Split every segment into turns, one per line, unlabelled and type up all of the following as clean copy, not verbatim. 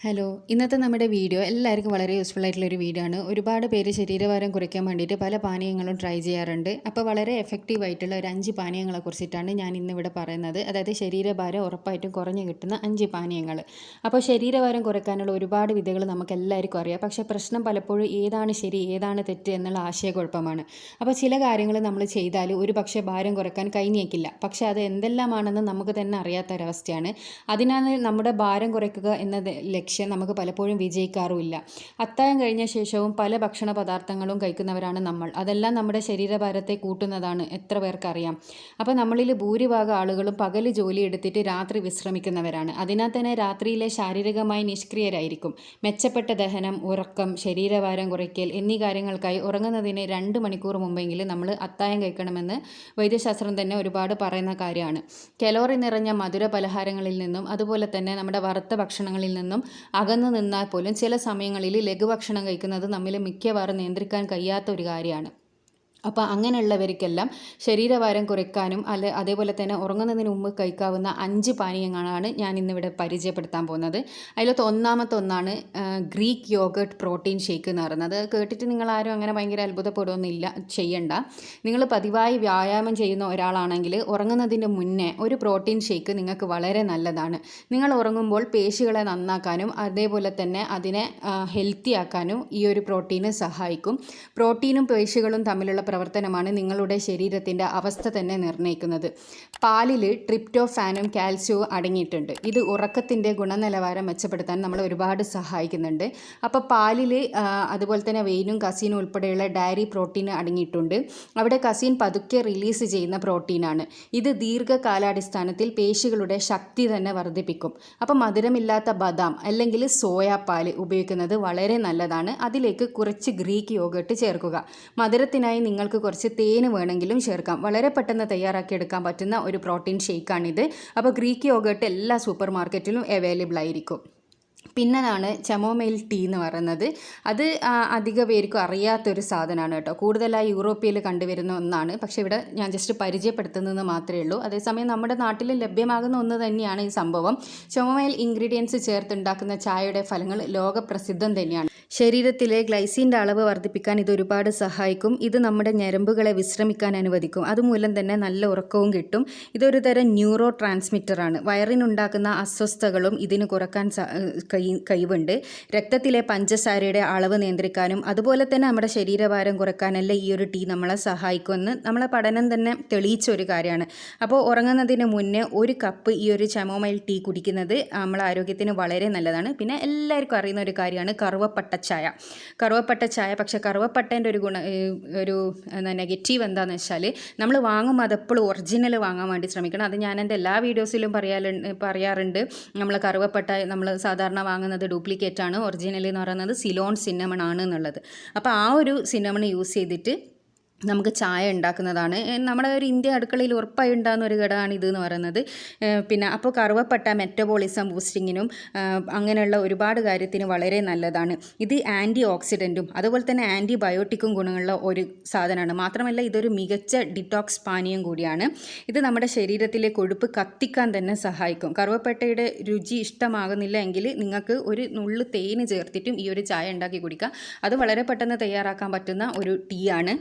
Hello, ഇന്നത്തെ നമ്മുടെ video എല്ലാവർക്കും വളരെ യൂസ്ഫുൾ ആയിട്ടുള്ളൊരു വീഡിയോ ആണ്. ഒരുപാട് പേര് ശരീരഭാരം കുറയ്ക്കാൻ വേണ്ടിയിട്ട് പല പാനീയങ്ങളും ട്രൈ ചെയ്യാറുണ്ട്. അപ്പോൾ വളരെ എഫക്റ്റീവ് ആയിട്ടുള്ള ഒരു 5 പാനീയങ്ങളെ കുറിച്ചിട്ടാണ് ഞാൻ ഇന്നിവിടെ പറയുന്നത്. അതായത് ശരീരഭാരം ഉറപ്പായിട്ടും കുറഞ്ഞു കിട്ടുന്ന 5 പാനീയങ്ങൾ. അപ്പോൾ ശരീരഭാരം കുറയ്ക്കാനുള്ള ഒരുപാട് വിദ്യകൾ നമുക്ക് എല്ലാവർക്കും അറിയാം. പക്ഷേ പ്രശ്നം പലപ്പോഴും ഏതാണ് ശരി ഏതാണ് തെറ്റ് എന്നുള്ള ആശയക്കുഴപ്പമാണ്. അപ്പോൾ ചില കാര്യങ്ങൾ നമ്മൾ ചെയ്താൽ ഒരു പക്ഷേ ഭാരം കുറയ്ക്കാൻ കഴിഞ്ഞേക്കില്ല. പക്ഷേ അത് എന്തെല്ലാമാണെന്ന് നമുക്ക് തന്നെ അറിയാത്തൊരവസ്ഥയാണ്. അതിനാൽ നമ്മുടെ ഭാരം കുറയ്ക്കുക എന്നത് ലക്ഷ്യം നമുക്ക് പലപ്പോഴും വിജയിക്കാറുമില്ല. അത്താഴം കഴിഞ്ഞ ശേഷവും പല ഭക്ഷണ പദാർത്ഥങ്ങളും കഴിക്കുന്നവരാണ് നമ്മൾ. അതെല്ലാം നമ്മുടെ ശരീരഭാരത്തെ കൂട്ടുന്നതാണ്, എത്ര പേർക്കറിയാം. അപ്പോൾ നമ്മളിൽ ഭൂരിഭാഗം ആളുകളും പകൽ ജോലി എടുത്തിട്ട് രാത്രി വിശ്രമിക്കുന്നവരാണ്. അതിനാൽ തന്നെ രാത്രിയിലെ ശാരീരികമായി നിഷ്ക്രിയരായിരിക്കും. മെച്ചപ്പെട്ട ദഹനം, ഉറക്കം, ശരീരഭാരം കുറയ്ക്കൽ എന്നീ കാര്യങ്ങൾക്കായി ഉറങ്ങുന്നതിന് 2 മണിക്കൂർ മുമ്പെങ്കിലും നമ്മൾ അത്താഴം കഴിക്കണമെന്ന് വൈദ്യശാസ്ത്രം തന്നെ ഒരുപാട് പറയുന്ന കാര്യമാണ്. കലോറി നിറഞ്ഞ മധുര പലഹാരങ്ങളിൽ നിന്നും അതുപോലെ തന്നെ നമ്മുടെ വറുത്ത ഭക്ഷണങ്ങളിൽ നിന്നും അകന്നു നിന്നാൽ പോലും ചില സമയങ്ങളിൽ ലഘുഭക്ഷണം കഴിക്കുന്നത് നമ്മിൽ മിക്കവാറും നിയന്ത്രിക്കാൻ കഴിയാത്ത ഒരു കാര്യമാണ്. അപ്പോൾ അങ്ങനെയുള്ളവർക്കെല്ലാം ശരീരഭാരം കുറയ്ക്കാനും അതേപോലെ തന്നെ ഉറങ്ങുന്നതിന് മുമ്പ് കഴിക്കാവുന്ന 5 പാനീയങ്ങളാണ് ഞാൻ ഇന്നിവിടെ പരിചയപ്പെടുത്താൻ പോകുന്നത്. അതിലത്തെ ഒന്നാമത്തെ ഒന്നാണ് ഗ്രീക്ക് യോഗർട്ട് പ്രോട്ടീൻ ഷേക്ക് എന്ന് പറയുന്നത്. കേട്ടിട്ട് നിങ്ങളാരും അങ്ങനെ ഭയങ്കര അത്ഭുതപ്പെടുകയൊന്നുമില്ല, ചെയ്യണ്ട. നിങ്ങൾ പതിവായി വ്യായാമം ചെയ്യുന്ന ഒരാളാണെങ്കിൽ ഉറങ്ങുന്നതിന് മുന്നേ ഒരു പ്രോട്ടീൻ ഷേക്ക് നിങ്ങൾക്ക് വളരെ നല്ലതാണ്. നിങ്ങൾ ഉറങ്ങുമ്പോൾ പേശികളെ നന്നാക്കാനും അതേപോലെ തന്നെ അതിനെ ഹെൽത്തി ആക്കാനും ഈ ഒരു പ്രോട്ടീന് സഹായിക്കും. പ്രോട്ടീനും പേശികളും തമ്മിലുള്ള പ്രവർത്തനമാണ് നിങ്ങളുടെ ശരീരത്തിൻ്റെ അവസ്ഥ തന്നെ നിർണ്ണയിക്കുന്നത്. പാലിൽ ട്രിപ്റ്റോഫാനും കാൽസ്യവും അടങ്ങിയിട്ടുണ്ട്. ഇത് ഉറക്കത്തിൻ്റെ ഗുണനിലവാരം മെച്ചപ്പെടുത്താൻ നമ്മളെ ഒരുപാട് സഹായിക്കുന്നുണ്ട്. അപ്പോൾ പാലിൽ അതുപോലെ തന്നെ വെയിനും കസീനും ഉൾപ്പെടെയുള്ള ഡയറി പ്രോട്ടീൻ അടങ്ങിയിട്ടുണ്ട്. അവിടെ കസീൻ പതുക്കെ റിലീസ് ചെയ്യുന്ന പ്രോട്ടീനാണ്. ഇത് ദീർഘകാലാടിസ്ഥാനത്തിൽ പേശികളുടെ ശക്തി തന്നെ വർദ്ധിപ്പിക്കും. അപ്പോൾ മധുരമില്ലാത്ത ബദാം അല്ലെങ്കിൽ സോയാപ്പാൽ ഉപയോഗിക്കുന്നത് വളരെ നല്ലതാണ്. അതിലേക്ക് കുറച്ച് ഗ്രീക്ക് യോഗർട്ട് ചേർക്കുക. മധുരത്തിനായി നിങ്ങൾക്ക് കുറച്ച് തേന് വേണമെങ്കിലും ചേർക്കാം. വളരെ പെട്ടെന്ന് തയ്യാറാക്കിയെടുക്കാൻ പറ്റുന്ന ഒരു പ്രോട്ടീൻ ഷേക്കാണിത്. അപ്പോൾ ഗ്രീക്ക് യോഗർട്ട് എല്ലാ സൂപ്പർ മാർക്കറ്റിലും അവൈലബിൾ ആയിരിക്കും. പിന്നതാണ് ചെമോമൈൽ ടീ എന്ന് പറയുന്നത്. അത് അധിക പേർക്കും അറിയാത്തൊരു സാധനമാണ് കേട്ടോ. കൂടുതലായി യൂറോപ്പിൽ കണ്ടുവരുന്ന ഒന്നാണ്. പക്ഷേ ഇവിടെ ഞാൻ ജസ്റ്റ് പരിചയപ്പെടുത്തുന്നത് മാത്രമേ ഉള്ളൂ. അതേസമയം നമ്മുടെ നാട്ടിൽ ലഭ്യമാകുന്ന ഒന്ന് തന്നെയാണ് ഈ സംഭവം. ചെമോമൈൽ ഇൻഗ്രീഡിയൻസ് ചേർത്തുണ്ടാക്കുന്ന ചായയുടെ ഫലങ്ങൾ ലോകപ്രസിദ്ധം തന്നെയാണ്. ശരീരത്തിലെ ഗ്ലൈസിൻ്റെ അളവ് വർദ്ധിപ്പിക്കാൻ ഇത് ഒരുപാട് സഹായിക്കും. ഇത് നമ്മുടെ ഞരമ്പുകളെ വിശ്രമിക്കാൻ അനുവദിക്കും. അതുമൂലം തന്നെ നല്ല ഉറക്കവും കിട്ടും. ഇതൊരു തരം ന്യൂറോ ട്രാൻസ്മിറ്ററാണ്. വയറിനുണ്ടാക്കുന്ന അസ്വസ്ഥതകളും ഇതിന് കുറക്കാൻ കഴിവുണ്ട്. രക്തത്തിലെ പഞ്ചസാരയുടെ അളവ് നിയന്ത്രിക്കാനും അതുപോലെ തന്നെ നമ്മുടെ ശരീരഭാരം കുറയ്ക്കാനല്ല ഈ ഒരു ടീ നമ്മളെ സഹായിക്കുമെന്ന് നമ്മളെ പഠനം തന്നെ തെളിയിച്ച ഒരു കാര്യമാണ്. അപ്പോൾ ഉറങ്ങുന്നതിന് മുന്നേ 1 കപ്പ് ഈ ഒരു ചെമോമൈൽ ടീ കുടിക്കുന്നത് നമ്മളെ ആരോഗ്യത്തിന് വളരെ നല്ലതാണ്. പിന്നെ എല്ലാവർക്കും അറിയുന്ന ഒരു കാര്യമാണ് കറുവപ്പട്ട ചായ. പക്ഷേ കറുവപ്പട്ടേൻ്റെ ഒരു നെഗറ്റീവ് എന്താണെന്ന് വെച്ചാൽ നമ്മൾ വാങ്ങുമ്പോൾ അതെപ്പോഴും ഒറിജിനൽ വാങ്ങാൻ വേണ്ടി ശ്രമിക്കണം. അത് ഞാൻ എൻ്റെ എല്ലാ വീഡിയോസിലും പറയാറുണ്ട്. നമ്മൾ കറുവപ്പട്ട നമ്മൾ സാധാരണ വാങ്ങുന്നത് ഡ്യൂപ്ലിക്കേറ്റ് ആണ്. ഒറിജിനൽ എന്ന് പറയുന്നത് സിലോൺ സിന്നമൺ ആണ് എന്നുള്ളത്. അപ്പോൾ ആ ഒരു സിന്നമൺ യൂസ് ചെയ്തിട്ട് നമുക്ക് ചായ ഉണ്ടാക്കുന്നതാണ്. നമ്മുടെ ഒരു ഇന്ത്യ അടുക്കളയിൽ ഉറപ്പായി ഉണ്ടാകുന്ന ഒരു ഘടകമാണ് ഇതെന്ന് പറയുന്നത്. പിന്നെ അപ്പോൾ കറുവപ്പട്ട മെറ്റബോളിസം ബൂസ്റ്റിങ്ങിനും അങ്ങനെയുള്ള ഒരുപാട് കാര്യത്തിന് വളരെ നല്ലതാണ്. ഇത് ആൻറ്റി ഓക്സിഡൻറ്റും അതുപോലെ തന്നെ ആൻറ്റിബയോട്ടിക്കും ഗുണങ്ങളുള്ള ഒരു സാധനമാണ്. മാത്രമല്ല ഇതൊരു മികച്ച ഡിറ്റോക്സ് പാനീയം കൂടിയാണ്. ഇത് നമ്മുടെ ശരീരത്തിലെ കൊഴുപ്പ് കത്തിക്കാൻ തന്നെ സഹായിക്കും. കറുവപ്പട്ടയുടെ രുചി ഇഷ്ടമാകുന്നില്ല എങ്കിൽ നിങ്ങൾക്ക് ഒരു നുള്ളു തേന് ചേർത്തിട്ടും ഈ ഒരു ചായ ഉണ്ടാക്കി കുടിക്കാം. അത് വളരെ പെട്ടെന്ന് തയ്യാറാക്കാൻ പറ്റുന്ന ഒരു ടീ ആണ്.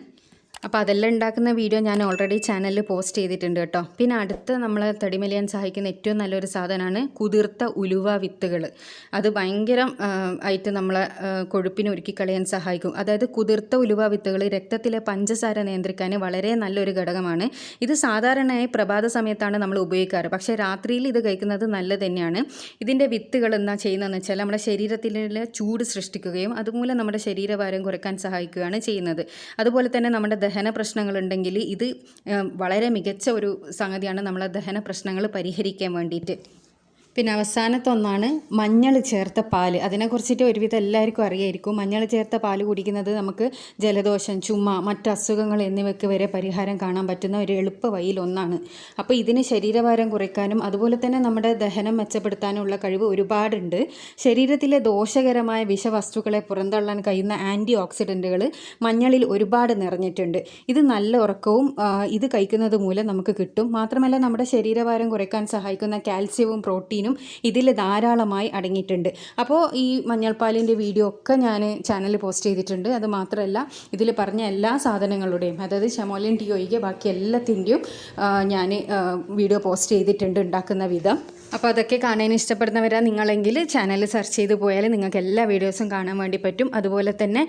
അപ്പോൾ അതെല്ലാം ഉണ്ടാക്കുന്ന വീഡിയോ ഞാൻ ഓൾറെഡി ചാനലിൽ പോസ്റ്റ് ചെയ്തിട്ടുണ്ട് കേട്ടോ. പിന്നെ അടുത്ത് നമ്മളെ തടിമെലിയാൻ സഹായിക്കുന്ന ഏറ്റവും നല്ലൊരു സാധനമാണ് കുതിർത്ത ഉലുവ വിത്തുകൾ. അത് ഭയങ്കര ആയിട്ട് നമ്മളെ കൊഴുപ്പിന് ഒരുക്കി കളയാൻ സഹായിക്കും. അതായത് കുതിർത്ത ഉലുവ വിത്തുകൾ രക്തത്തിലെ പഞ്ചസാര നിയന്ത്രിക്കാൻ വളരെ നല്ലൊരു ഘടകമാണ്. ഇത് സാധാരണയായി പ്രഭാത സമയത്താണ് നമ്മൾ ഉപയോഗിക്കാറ്. പക്ഷേ രാത്രിയിൽ ഇത് കഴിക്കുന്നത് നല്ലത് തന്നെയാണ്. ഇതിൻ്റെ വിത്തുകൾ എന്താ ചെയ്യുന്നതെന്ന് വെച്ചാൽ നമ്മുടെ ശരീരത്തിലെ ചൂട് സൃഷ്ടിക്കുകയും അതുമൂലം നമ്മുടെ ശരീരഭാരം കുറയ്ക്കാൻ സഹായിക്കുകയാണ് ചെയ്യുന്നത്. അതുപോലെ തന്നെ നമ്മുടെ ദഹന പ്രശ്നങ്ങളുണ്ടെങ്കിൽ ഇത് വളരെ മികച്ച ഒരു സംഗതിയാണ് നമ്മളെ ദഹന പ്രശ്നങ്ങൾ പരിഹരിക്കാൻ വേണ്ടിയിട്ട്. പിന്നെ അവസാനത്തെ ഒന്നാണ് മഞ്ഞൾ ചേർത്ത പാല്. അതിനെക്കുറിച്ചിട്ട് ഒരുവിധം എല്ലാവർക്കും അറിയായിരിക്കും. മഞ്ഞൾ ചേർത്ത പാല് കുടിക്കുന്നത് നമുക്ക് ജലദോഷം, ചുമ, മറ്റ് അസുഖങ്ങൾ എന്നിവയ്ക്ക് വരെ പരിഹാരം കാണാൻ പറ്റുന്ന ഒരു എളുപ്പ വഴിയിൽ ഒന്നാണ്. അപ്പോൾ ഇതിന് ശരീരഭാരം കുറയ്ക്കാനും അതുപോലെ തന്നെ നമ്മുടെ ദഹനം മെച്ചപ്പെടുത്താനുള്ള കഴിവ് ഒരുപാടുണ്ട്. ശരീരത്തിലെ ദോഷകരമായ വിഷവസ്തുക്കളെ പുറന്തള്ളാൻ കഴിയുന്ന ആൻറ്റി ഓക്സിഡൻറ്റുകൾ മഞ്ഞളിൽ ഒരുപാട് നിറഞ്ഞിട്ടുണ്ട്. ഇത് നല്ല ഉറക്കവും ഇത് കഴിക്കുന്നത് മൂലം നമുക്ക് കിട്ടും. മാത്രമല്ല നമ്മുടെ ശരീരഭാരം കുറയ്ക്കാൻ സഹായിക്കുന്ന കാൽസ്യവും പ്രോട്ടീനും പ്രോട്ടീനും ഇതിൽ ധാരാളമായി അടങ്ങിയിട്ടുണ്ട്. അപ്പോൾ ഈ മഞ്ഞൾപ്പാലിൻ്റെ വീഡിയോ ഒക്കെ ഞാൻ ചാനലിൽ പോസ്റ്റ് ചെയ്തിട്ടുണ്ട്. അത് മാത്രമല്ല ഇതിൽ പറഞ്ഞ എല്ലാ സാധനങ്ങളുടെയും, അതായത് ശമോലിൻ ടീ ഒഴികെ ബാക്കി എല്ലാത്തിൻ്റെയും ഞാൻ വീഡിയോ പോസ്റ്റ് ചെയ്തിട്ടുണ്ട് ഉണ്ടാക്കുന്ന വിധം. അപ്പോൾ അതൊക്കെ കാണാൻ ഇഷ്ടപ്പെടുന്നവരാ നിങ്ങളെങ്കിൽ ചാനൽ സെർച്ച് ചെയ്ത് പോയാൽ നിങ്ങൾക്ക് എല്ലാ വീഡിയോസും കാണാൻ വേണ്ടി പറ്റും. അതുപോലെ തന്നെ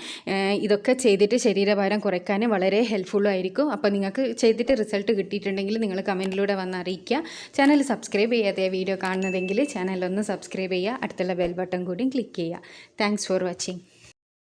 ഇതൊക്കെ ചെയ്തിട്ട് ശരീരഭാരം കുറയ്ക്കാൻ വളരെ ഹെൽപ്ഫുള്ളും ആയിരിക്കും. അപ്പോൾ നിങ്ങൾക്ക് ചെയ്തിട്ട് റിസൾട്ട് കിട്ടിയിട്ടുണ്ടെങ്കിൽ നിങ്ങൾ കമൻറ്റിലൂടെ വന്ന് അറിയിക്കുക. ചാനൽ സബ്സ്ക്രൈബ് ചെയ്യാതെ വീഡിയോ കാണുന്നതെങ്കിൽ ചാനലൊന്ന് സബ്സ്ക്രൈബ് ചെയ്യുക, അടുത്തുള്ള ബെൽ ബട്ടൺ കൂടി ക്ലിക്ക് ചെയ്യുക. Thanks for watching.